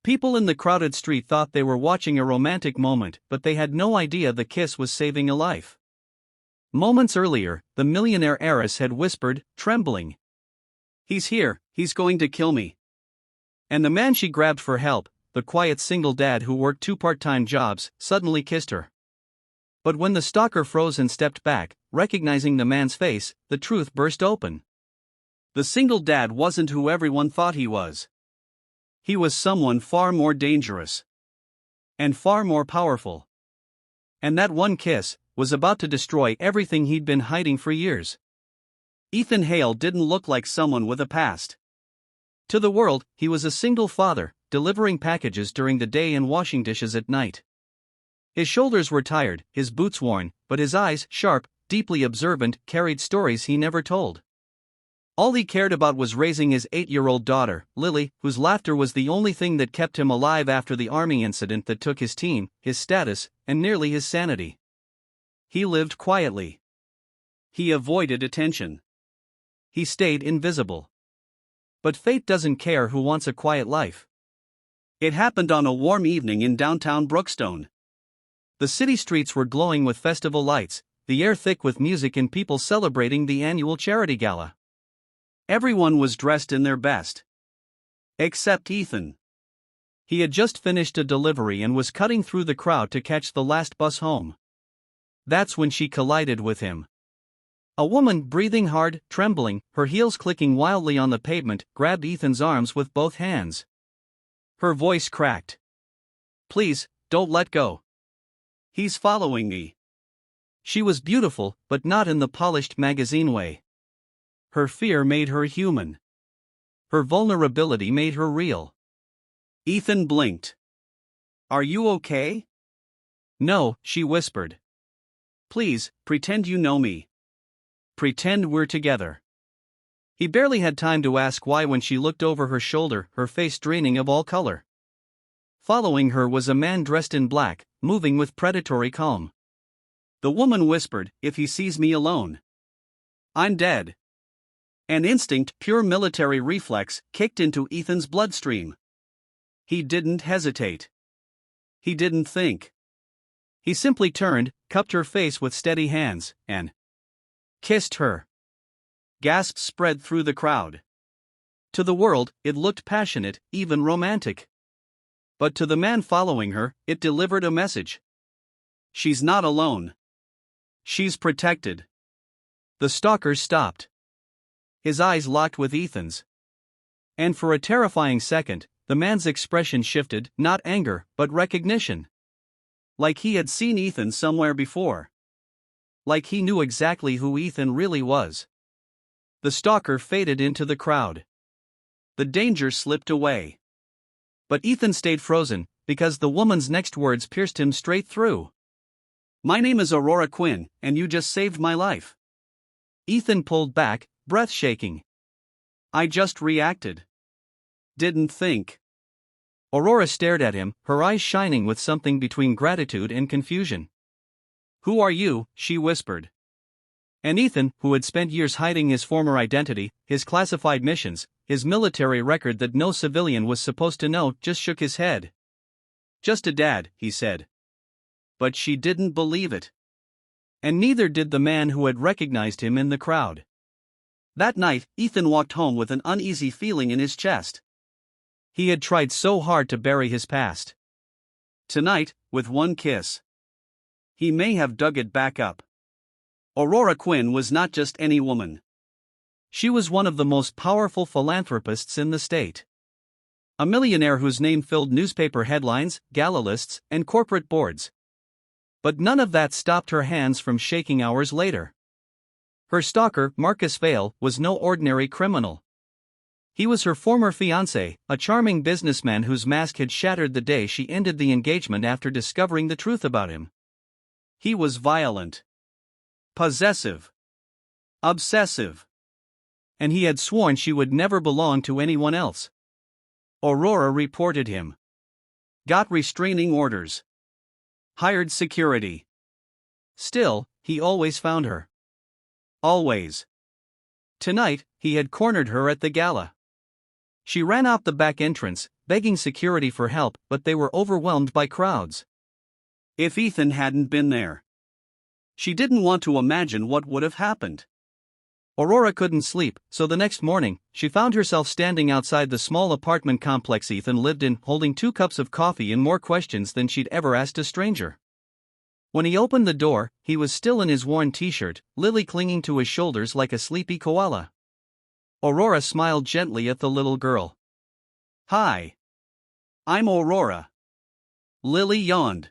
People in the crowded street thought they were watching a romantic moment, but they had no idea the kiss was saving a life. Moments earlier, the millionaire heiress had whispered, trembling, "He's here, he's going to kill me." And the man she grabbed for help, the quiet single dad who worked 2 part-time jobs, suddenly kissed her. But when the stalker froze and stepped back, recognizing the man's face, the truth burst open. The single dad wasn't who everyone thought he was. He was someone far more dangerous. And far more powerful. And that one kiss was about to destroy everything he'd been hiding for years. Ethan Hale didn't look like someone with a past. To the world, he was a single father, delivering packages during the day and washing dishes at night. His shoulders were tired, his boots worn, but his eyes, sharp, deeply observant, carried stories he never told. All he cared about was raising his 8-year-old daughter, Lily, whose laughter was the only thing that kept him alive after the army incident that took his team, his status, and nearly his sanity. He lived quietly. He avoided attention. He stayed invisible. But fate doesn't care who wants a quiet life. It happened on a warm evening in downtown Brookstone. The city streets were glowing with festival lights, the air thick with music and people celebrating the annual charity gala. Everyone was dressed in their best. Except Ethan. He had just finished a delivery and was cutting through the crowd to catch the last bus home. That's when she collided with him. A woman, breathing hard, trembling, her heels clicking wildly on the pavement, grabbed Ethan's arms with both hands. Her voice cracked. "Please, don't let go. He's following me." She was beautiful, but not in the polished magazine way. Her fear made her human. Her vulnerability made her real. Ethan blinked. "Are you okay?" "No," she whispered. "Please, pretend you know me. Pretend we're together." He barely had time to ask why when she looked over her shoulder, her face draining of all color. Following her was a man dressed in black, moving with predatory calm. The woman whispered, "If he sees me alone, I'm dead." An instinct, pure military reflex, kicked into Ethan's bloodstream. He didn't hesitate. He didn't think. He simply turned, cupped her face with steady hands, and kissed her. Gasps spread through the crowd. To the world, it looked passionate, even romantic. But to the man following her, it delivered a message. She's not alone. She's protected. The stalker stopped. His eyes locked with Ethan's. And for a terrifying second, the man's expression shifted, not anger, but recognition. Like he had seen Ethan somewhere before. Like he knew exactly who Ethan really was. The stalker faded into the crowd. The danger slipped away. But Ethan stayed frozen, because the woman's next words pierced him straight through. "My name is Aurora Quinn, and you just saved my life." Ethan pulled back, breath shaking. "I just reacted. Didn't think." Aurora stared at him, her eyes shining with something between gratitude and confusion. "Who are you?" she whispered. And Ethan, who had spent years hiding his former identity, his classified missions, his military record that no civilian was supposed to know, just shook his head. "Just a dad," he said. But she didn't believe it. And neither did the man who had recognized him in the crowd. That night, Ethan walked home with an uneasy feeling in his chest. He had tried so hard to bury his past. Tonight, with one kiss, he may have dug it back up. Aurora Quinn was not just any woman. She was one of the most powerful philanthropists in the state. A millionaire whose name filled newspaper headlines, gala lists, and corporate boards. But none of that stopped her hands from shaking hours later. Her stalker, Marcus Vale, was no ordinary criminal. He was her former fiancé, a charming businessman whose mask had shattered the day she ended the engagement after discovering the truth about him. He was violent, possessive, obsessive. And he had sworn she would never belong to anyone else. Aurora reported him. Got restraining orders. Hired security. Still, he always found her. Always. Tonight, he had cornered her at the gala. She ran out the back entrance, begging security for help, but they were overwhelmed by crowds. If Ethan hadn't been there, she didn't want to imagine what would have happened. Aurora couldn't sleep, so the next morning, she found herself standing outside the small apartment complex Ethan lived in, holding 2 cups of coffee and more questions than she'd ever asked a stranger. When he opened the door, he was still in his worn t-shirt, Lily clinging to his shoulders like a sleepy koala. Aurora smiled gently at the little girl. "Hi. I'm Aurora." Lily yawned.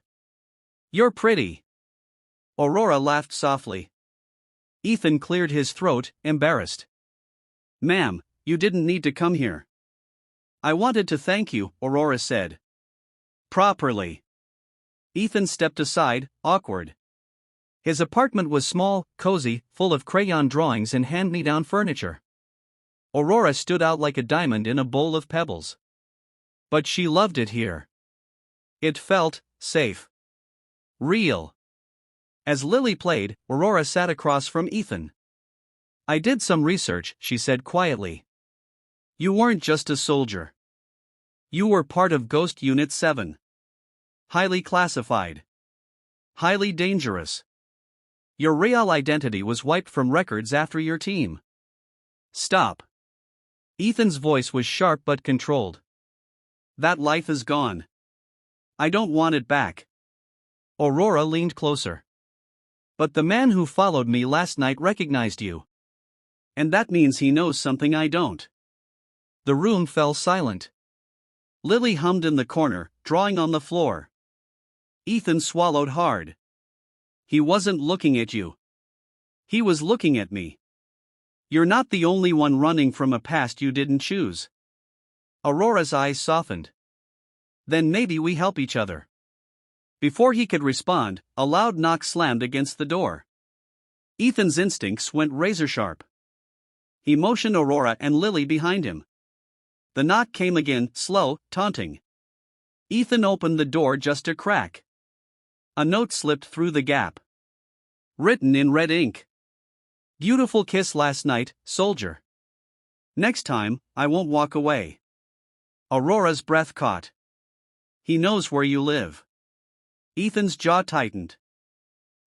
"You're pretty." Aurora laughed softly. Ethan cleared his throat, embarrassed. "Ma'am, you didn't need to come here." "I wanted to thank you," Aurora said. "Properly." Ethan stepped aside, awkward. His apartment was small, cozy, full of crayon drawings and hand-me-down furniture. Aurora stood out like a diamond in a bowl of pebbles. But she loved it here. It felt safe. Real. As Lily played, Aurora sat across from Ethan. "I did some research," she said quietly. "You weren't just a soldier. You were part of Ghost Unit 7. Highly classified. Highly dangerous. Your real identity was wiped from records after your team." "Stop." Ethan's voice was sharp but controlled. "That life is gone. I don't want it back." Aurora leaned closer. "But the man who followed me last night recognized you. And that means he knows something I don't." The room fell silent. Lily hummed in the corner, drawing on the floor. Ethan swallowed hard. "He wasn't looking at you. He was looking at me. You're not the only one running from a past you didn't choose." Aurora's eyes softened. "Then maybe we help each other." Before he could respond, a loud knock slammed against the door. Ethan's instincts went razor-sharp. He motioned Aurora and Lily behind him. The knock came again, slow, taunting. Ethan opened the door just a crack. A note slipped through the gap. Written in red ink. "Beautiful kiss last night, soldier. Next time, I won't walk away." Aurora's breath caught. "He knows where you live." Ethan's jaw tightened.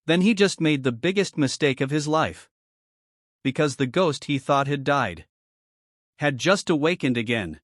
Then he just made the biggest mistake of his life. Because the ghost he thought had died had just awakened again.